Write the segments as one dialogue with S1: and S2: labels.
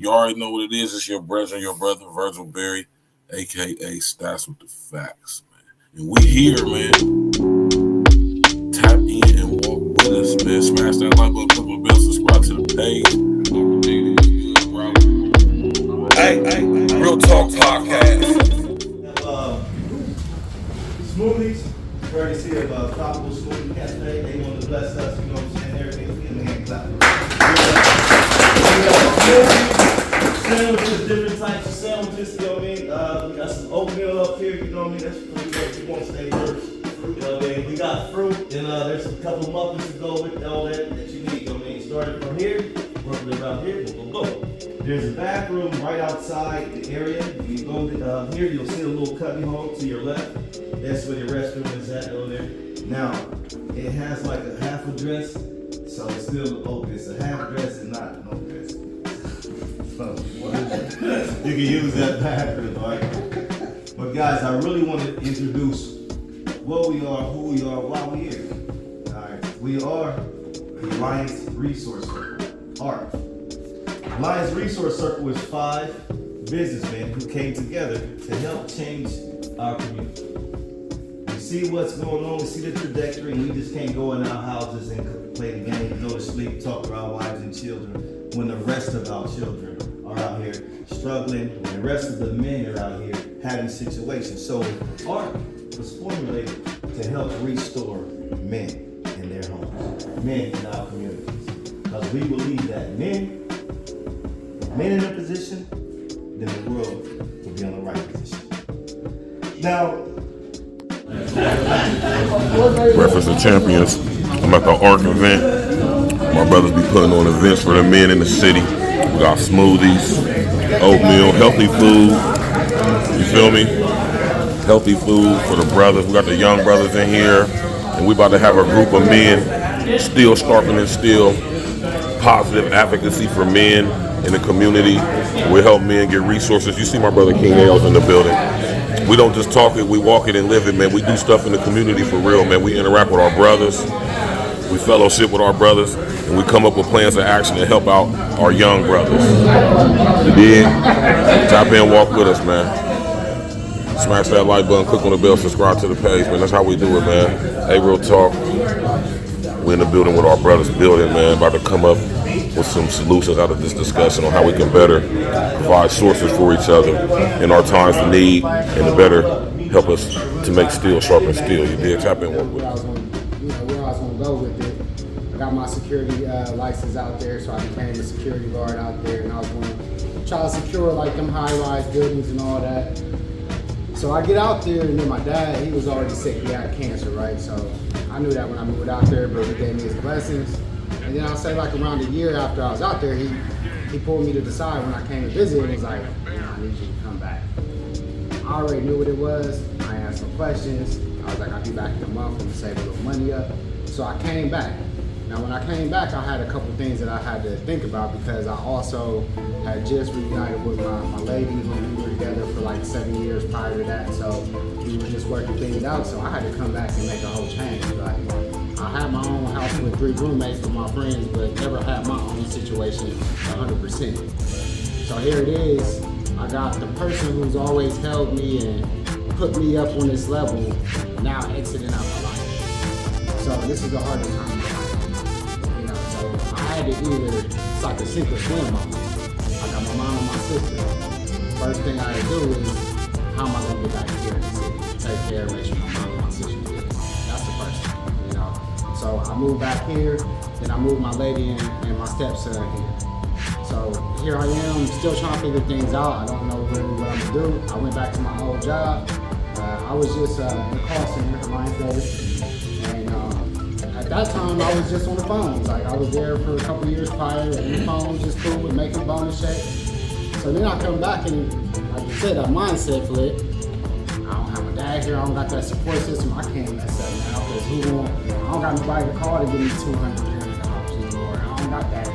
S1: You already know what it is. It's your brother, Virgil Berry, a.k.a. Stats with the Facts, man. And we here, man. Tap in and walk with us, man. Smash that like button, click on the bell, subscribe to the page. Hey, Real Talk Podcast.
S2: Smoothies, courtesy of Tropical Smoothie Cafe. They want to bless us, you know what I'm saying? Everything's getting hand clapping. Sandwiches, different types of sandwiches, you know what I mean? We got some oatmeal up here, you know what I mean? That's pretty good. You want to stay first. You know what I mean? We got fruit, and there's a couple muffins to go with all that you need, you know what I mean? Starting from here, working around here, boom. There's a bathroom right outside the area. You go here, you'll see a little cubby hole to your left. That's where the restroom is at over there. Now, it has like a half a dress, so it's still open. It's a half dress and not no dress. So, you can use that bathroom, all right? But guys, I really want to introduce what we are, who we are, why we're here. All right, we are the Alliance Resource Circle, ARC. Alliance Resource Circle is 5 businessmen who came together to help change our community. We see what's going on, we see the trajectory, and we just can't go in our houses and play the game, go to sleep, talk to our wives and children, when the rest of our children are out here struggling, when the rest of the men are out here having situations. So ARC was formulated to help restore men in their homes, men in our communities. Because we believe that men in a position, then the world will be on the right position. Now,
S1: Breakfast of Champions. I'm at the ARC event. My brothers be putting on events for the men in the city. We got smoothies, oatmeal, healthy food. You feel me? Healthy food for the brothers. We got the young brothers in here. And we about to have a group of men still sharpening steel. Positive advocacy for men in the community. We help men get resources. You see my brother King Ales in the building. We don't just talk it, we walk it and live it, man. We do stuff in the community for real, man. We interact with our brothers. We fellowship with our brothers. And we come up with plans of action to help out our young brothers. You dig? Tap in, walk with us, man. Smash that like button, click on the bell, subscribe to the page, man. That's how we do it, man. Hey, Real Talk. We're in the building with our brothers building, man. About to come up with some solutions out of this discussion on how we can better provide sources for each other in our times of need and to better help us to make steel sharpen steel. You did tap in one with it.
S3: Where I was going to go with it. I got my security license out there, so I became a security guard out there, and I was going to try to secure like them high-rise buildings and all that. So I get out there, and then my dad, he was already sick. He had cancer, right? So I knew that when I moved out there, but he gave me his blessings. And then I'll say like around a year after I was out there, he pulled me to the side when I came to visit and was like, I need you to come back. I already knew what it was. I asked some questions. I was like, I'll be back in a month. I'm gonna save a little money up. So I came back. Now when I came back, I had a couple things that I had to think about because I also had just reunited with my lady when we were together for like 7 years prior to that. So we were just working things out. So I had to come back and make a whole change. Like, I had my own house with 3 roommates with my friends, but never had my own situation 100%. So here it is. I got the person who's always held me and put me up on this level now exiting out my life. So this is the hardest time in my life. You know, so I had to either, it's like a sink or swim moment. I got my mom and my sister. First thing I had to do is, how am I gonna get back here in the city? Take care, make sure my mom and my sister get it. That's the first thing, you know. So I moved back here, then I moved my lady in and my stepson here. So here I am, still trying to figure things out. I don't know really what I'm gonna do. I went back to my old job. I was just in the call center at Lionel. And at that time, I was just on the phones. Like I was there for a couple years prior, on the phone, just cool with making bonus checks. So then I come back and, like you said, that mindset flip. I don't have my dad here. I don't got that support system. I can't mess up now because I don't got nobody to call to give me $200, $300 anymore. I don't got that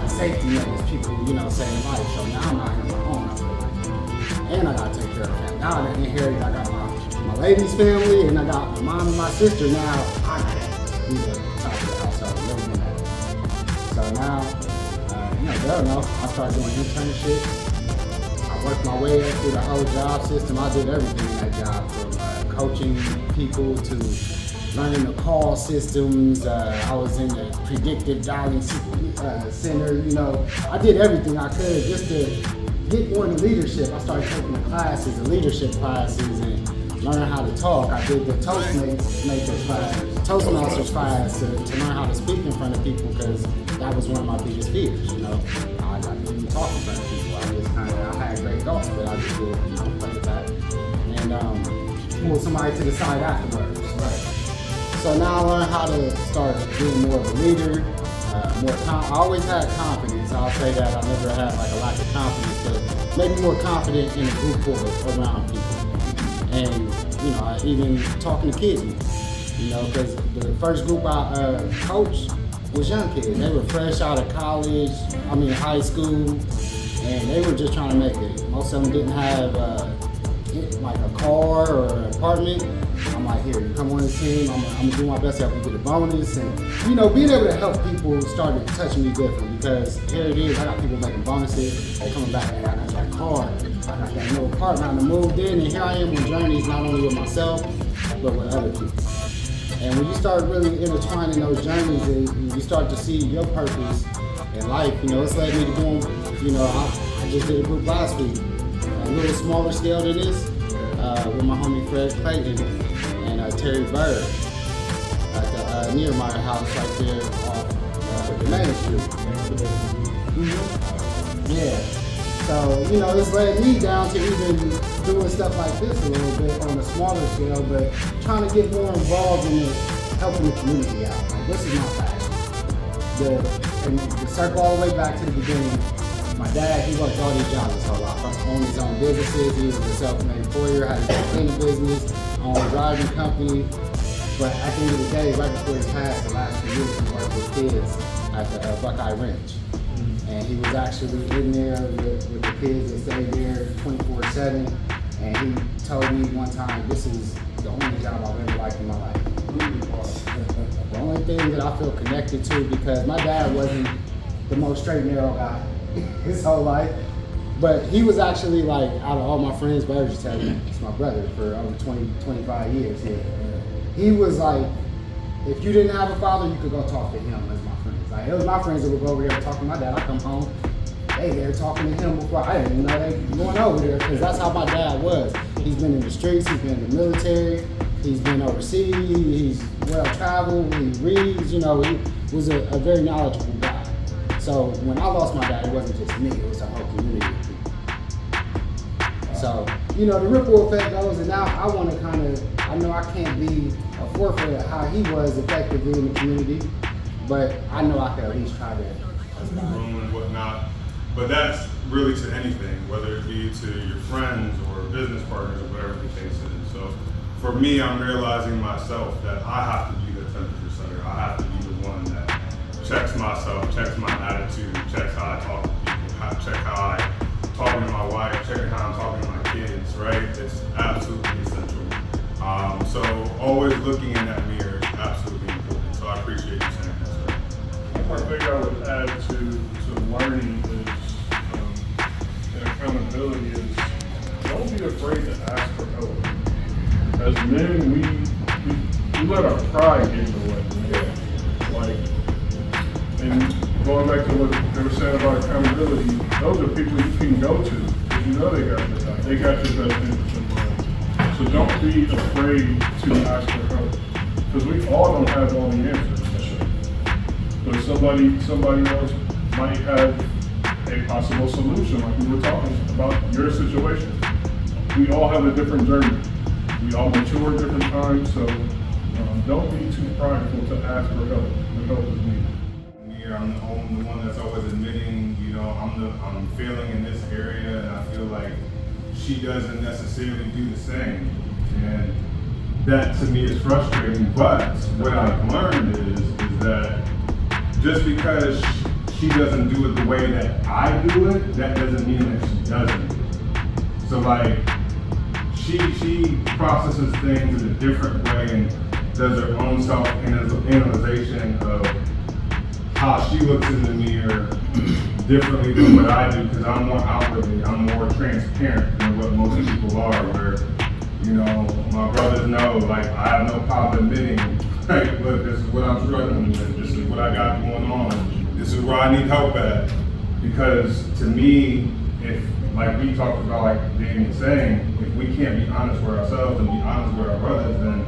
S3: safety net as people, saying life. So now I'm out here on my own. I feel like. And I gotta take care of family. Now I inherited. I got my lady's family, and I got my mom and my sister. Now I got these are top of the household living in that. So now, I don't know. I started doing internships. I worked my way up through the whole job system. I did everything in that job, from coaching people to learning the call systems. I was in the predictive dialing center. You know, I did everything I could just to get more into leadership. I started taking the classes, the leadership classes, and learning how to talk. I did the Toastmasters class to learn how to speak in front of people, because that was one of my biggest fears. You know, I didn't talk in front of people. I had great thoughts, but I just didn't play with that. And pull somebody to the side afterwards. Right. So now I learned how to start being more of a leader. I always had confidence. I'll say that. I never had like a lack of confidence, but maybe more confident in a group or around people. And you know, I even talking to kids more. You know, because the first group I coached was young kids. They were fresh out of high school, and they were just trying to make it. Most of them didn't have like a car or an apartment. I'm like, here, you come on this team, I'm gonna do my best to help you get a bonus. And you know, being able to help people started touching me different, because here it is, I got people making bonuses, they coming back, hey, I got that car, I got that new apartment, I moved in, and here I am on journeys not only with myself, but with other people. And when you start really intertwining those journeys, and you start to see your purpose in life, you know, it's led me to doing, you know, I just did a group last week, a little smaller scale than this, with my homie Fred Clayton and Terry Bird at the Nehemiah house right there off the Main Street. Mm-hmm. Yeah. So, you know, this led me down to even doing stuff like this a little bit on a smaller scale, but trying to get more involved in helping the community out. Like, this is my passion. And to circle all the way back to the beginning, my dad, he worked all these jobs his whole life. Owned his own businesses, he was a self-made employer, had his own cleaning business, owned a driving company. But at the end of the day, right before he passed, the last few years, he worked with kids at the Buckeye Ranch. And he was actually in there with the kids that stayed there 24/7. And he told me one time, this is the only job I've ever liked in my life. The only thing that I feel connected to, because my dad wasn't the most straight and narrow guy his whole life, but he was actually, like, out of all my friends, but I just tell you, it's my brother for over 25 years here. He was like, if you didn't have a father, you could go talk to him as my friends. Like, it was my friends that would go over there talking to my dad. I come home, they're talking to him before I didn't even know they were going over there, because that's how my dad was. He's been in the streets, he's been in the military, he's been overseas, he's well traveled, he reads, you know, he was a very knowledgeable guy. So when I lost my dad, it wasn't just me, it was a whole community of people. So, you know, the ripple effect goes, and now I want to I know I can't be a forefront of how he was effectively in the community, but I know I could at least try to.
S4: Room and whatnot. But that's really to anything, whether it be to your friends or business partners or whatever the case is. So for me, I'm realizing myself that I have to be the temperature setter. I have to be the one that checks myself, checks my attitude, checks how I talk to people, check how I talking to my wife, checking how I'm talking to my kids, right? It's absolutely essential. So always looking in that mirror is absolutely important. So I appreciate you saying that, sir.
S5: One thing I would add to learning is, and accountability is, don't be afraid to ask for help. As men, we let our pride get in the way. Like, and going back to what they were saying about accountability, those are people you can go to because you know they got your back. They got your best interest in mind. So don't be afraid to ask for help, because we all don't have all the answers. But somebody else might have a possible solution, like we were talking about your situation. We all have a different journey. We all mature at different times, so don't be too prideful to ask for help. The help is needed.
S4: I'm the one that's always admitting, you know, I'm failing in this area, and I feel like she doesn't necessarily do the same. And that to me is frustrating. But what I've learned is that just because she doesn't do it the way that I do it, that doesn't mean that she doesn't do it. So like, she processes things in a different way and does her own self-analyzation of how she looks in the mirror differently than what I do, because I'm more outwardly, I'm more transparent than what most people are, where, you know, my brothers know, like, I have no problem admitting, like, look, this is what I'm struggling with, this is what I got going on, this is where I need help at. Because to me, if, like we talked about, like Danny was saying, if we can't be honest with ourselves and be honest with our brothers, then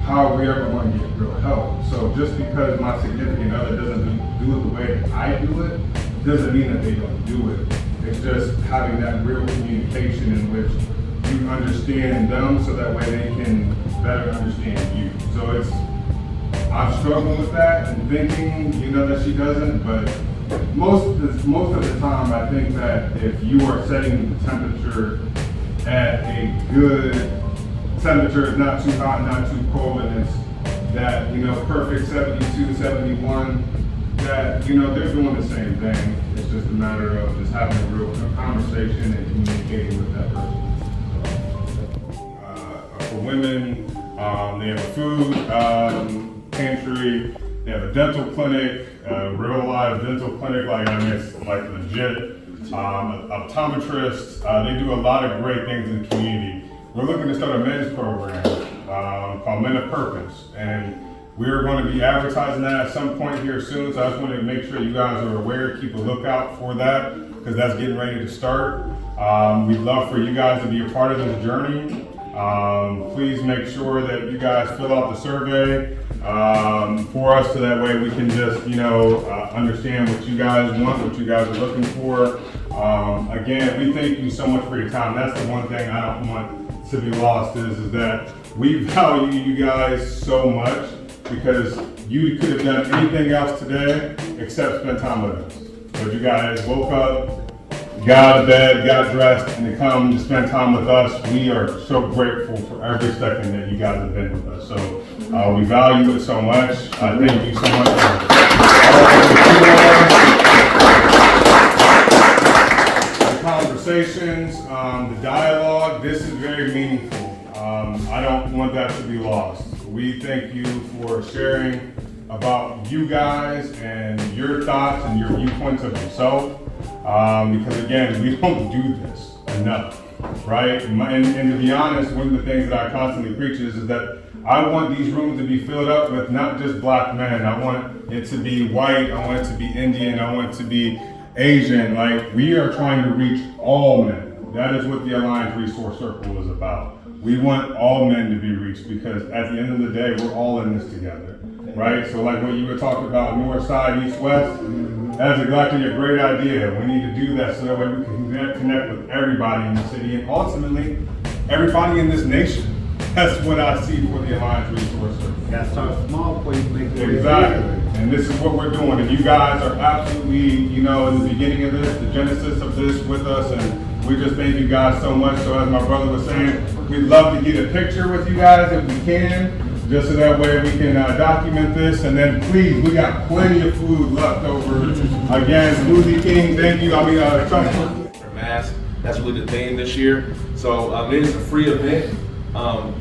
S4: how are we ever going to get real help? So just because my significant other doesn't do it the way that I do it, doesn't mean that they don't do it. It's just having that real communication in which you understand them so that way they can better understand you. So it's, I've struggled with that and thinking, you know, that she doesn't, but most of the time I think that if you are setting the temperature at a good temperature, it's not too hot, not too cold, and it's that, you know, perfect 72, 71, that, you know, they're doing the same thing. It's just a matter of just having a real conversation and communicating with that person. For women, they have a food pantry, they have a dental clinic, a real live dental clinic, like, I mean, it's like legit, optometrist. They do a lot of great things in the community. We're looking to start a men's program called Men of Purpose, and we're going to be advertising that at some point here soon, so I just wanted to make sure you guys are aware, keep a lookout for that, because that's getting ready to start. We'd love for you guys to be a part of this journey. Please make sure that you guys fill out the survey for us, so that way we can just, you know, understand what you guys want, what you guys are looking for. Again, we thank you so much for your time. That's the one thing I don't want to be lost is that we value you guys so much, because you could have done anything else today except spend time with us. But you guys woke up, got out of bed, got dressed, and to come to spend time with us. We are so grateful for every second that you guys have been with us. So we value it so much. Thank you so much for the conversations, the dialogue. This is very meaningful. I don't want that to be lost. We thank you for sharing about you guys and your thoughts and your viewpoints of yourself. Because again, we don't do this enough, right? And to be honest, one of the things that I constantly preach is that I want these rooms to be filled up with not just black men. I want it to be white, I want it to be Indian, I want it to be Asian. Like, we are trying to reach all men. That is what the Alliance Resource Circle is about. We want all men to be reached, because at the end of the day, we're all in this together, right? So like what you were talking about, north, side, east, west, that's exactly a great idea. We need to do that so that way we can connect with everybody in the city and ultimately everybody in this nation. That's what I see for the Alliance Resource Circle.
S3: You gotta start small before you make it.
S4: Exactly. And this is what we're doing. And you guys are absolutely, you know, in the beginning of this, the genesis of this with us, and we just thank you guys so much. So as my brother was saying, we'd love to get a picture with you guys if we can, just so that way we can document this. And then please, we got plenty of food left over. Again, Smoothie King, thank you. I mean,
S6: For mask, that's really the theme this year. So it is a free event.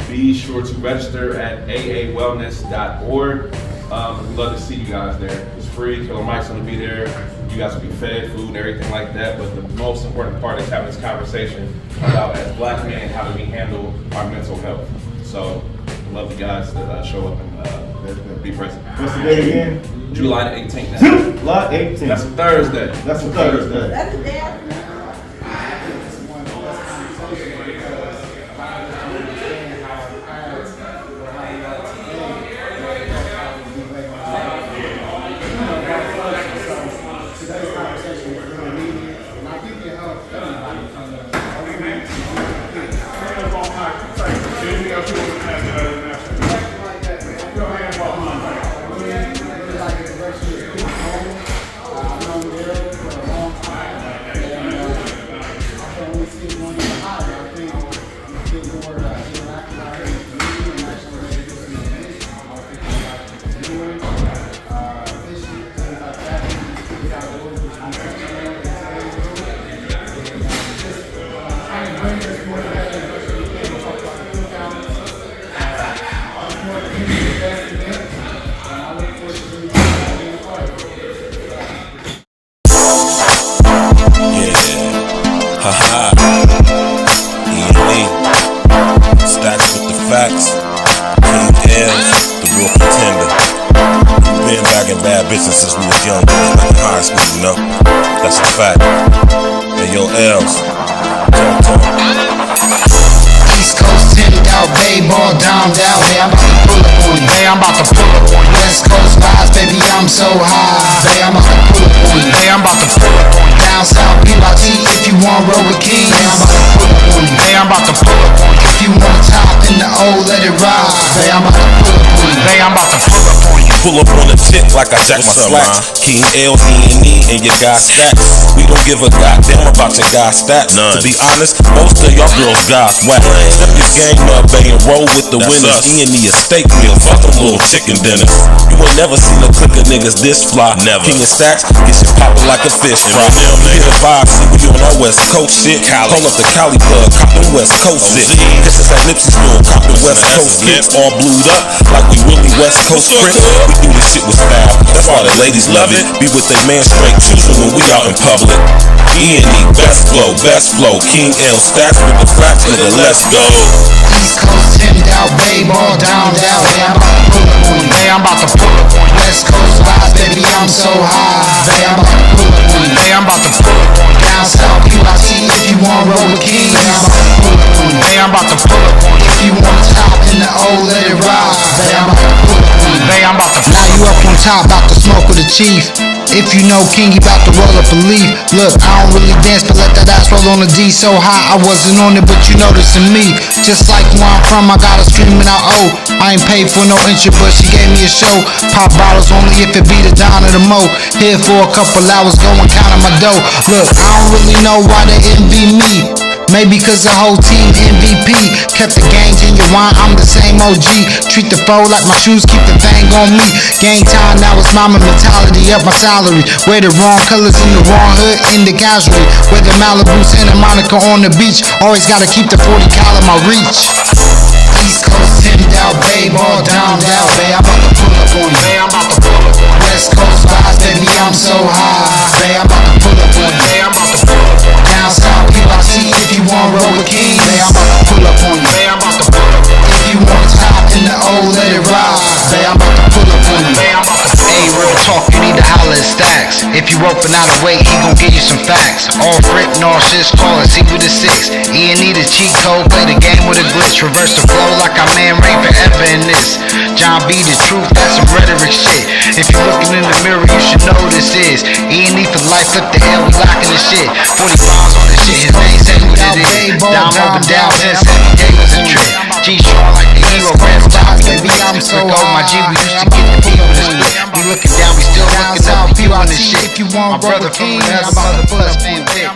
S6: Be sure to register at aawellness.org. We'd love to see you guys there. It's free. Killer Mike's gonna be there. You guys will be fed food and everything like that. But the most important part is having this conversation about, as black men, how do we handle our mental health. So I'd love you guys to show up and be present.
S2: What's the day again?
S6: July the 18th.
S2: July 18th.
S6: That's a Thursday.
S2: That's a Thursday.
S7: That's the day after. Haha. E&E. Stacks with the facts. King L's, the real pretender. We've been back in bad business since we was young boys back in high school, you know? That's a fact. Hey, yo, L's. Talk.
S3: East Coast tipped out, babe, all downed out. Hey, I'm about to pull up on you. Hey, I'm about to pull up on you. West Coast vibes, baby, I'm so high. Hey, I'm about to pull up on you. Hey, I'm about to pull up on you. Down south, PYT, if you want roll with King. Hey, I'm about to pull up on you. Hey, I'm about to pull up on you. If you want top in the O, let it ride. Hey, I'm about to pull up on you. Hey, I'm about to pull up on you.
S7: Pull up on the tip like I jack my slacks. King L, E&E, and your guy stacks. We don't give a goddamn about your guy stats. To be honest, most of y'all girls guys whack. Step your game up, bang and roll with the winners. E&E a steak meal, fuck them little chicken dinners. You ain't never seen a clique of niggas this fly. Never. King of stacks, get shit poppin' like a fish fry. Hit a vibe, see we on our West Coast shit. Call up the Cali plug, cop the West Coast shit. This is that Nipsey's doing, cop the West Coast kicks. All blued up, like we really West Coast Crips. We do this shit with style, that's why the ladies love it. Be with they man straight choosing when we out in public. E&E, best flow. King L, stacks with the facts, nigga, let's go.
S3: East Coast tipped out, babe, all downed out. Hey, I'm about to pull up on you. Hey, I'm about to pull up on you. West Coast vibes, baby, I'm so high. Hey, I'm about to pull up on you. Hey, I'm about to pull up on you. Down south, PYT, if you want roll with King. Hey, I'm about to pull up on you. Hey, I'm about to pull up on you. If you want top in the O, let it ride. Hey, I'm about to pull up on you. Hey, I'm about to pull up on you. Now you up on top, about to smoke with the chief. If you know King, he bout to roll up a leaf. Look, I don't really dance, but let that ass roll on the D so high. I wasn't on it, but you noticing me. Just like where I'm from, I got her screaming out, oh. I ain't paid for no entry, but she gave me a show. Pop bottles only if it be the Don or the Mo. Here for a couple hours, go and count on my dough. Look, I don't really know why they envy me. Maybe cause the whole team MVP. Kept the gangs in your wine, I'm the same OG. Treat the foe like my shoes, keep the thing on me. Gang time, now it's mama mentality, up my salary. Wear the wrong colors in the wrong hood, in the casualty. Wear the Malibu, Santa Monica on the beach. Always gotta keep the 40 cal in my reach. East Coast tipped out, babe, all downed out. Hey, I'm about to pull up on you. Hey, I'm about to pull up on you. West Coast vibes, baby, I'm so high. Hey, I'm about to pull up on you. Hey, I'm about to pull up on you. Down south, PYT, if you want roll with King. Hey, I'm about to pull up on you. Hey, I'm about to pull up on you. If you want top in the O, let it ride. Hey, I'm about to pull up on you. Hey, I'm about to pull up on you. Hey, real talk, you need to holler at Stacks. If you open out a weight, he gon' give you some facts. All written, all shit's call it, see with a 6. E&E the cheat code, play the game with a glitch. Reverse the flow like our man reign forever in this. John B the truth, that's some rhetoric shit. If you looking in the mirror, you should know this is E&E for life, flip the L, we locking the shit. 40 pounds on this shit, his name say what it is. Down over down, 10 every day was a trip. G-strong like the hero, red stars, baby, I'm so high. My G, we used to get the beat with this split. We looking down, we still looking up, we doing this shit. My brother from the other plus fan big.